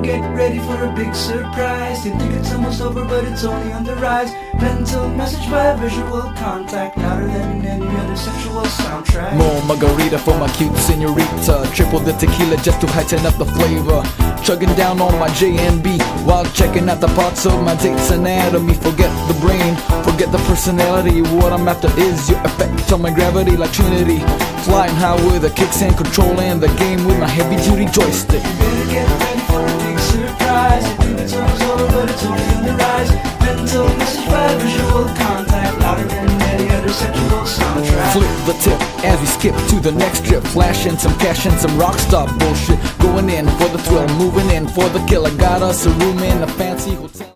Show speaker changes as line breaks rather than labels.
get ready for a big surprise. They think it's almost over, but it's only on the rise. Mental message by visual contact, louder than any other sexual soundtrack.
More margarita for my cute senorita. Triple the tequila just to heighten up the flavor. Chugging down on my J&B while checking out the parts of my date's anatomy. Forget the brain, forget the personality. What I'm after is your effect on my gravity like Trinity. Flying high with the kicks and controlling the game with my heavy-duty joystick.
You better get ready for a big surprise. You think it's almost over, but it's only on the rise. Mental message by visual contact, louder than any other sexual soundtrack.
Flip the tip as we skip to the next trip. Flashing some cash and some rockstar bullshit. Going in for the thrill, moving in for the kill. I got us a room in a fancy hotel.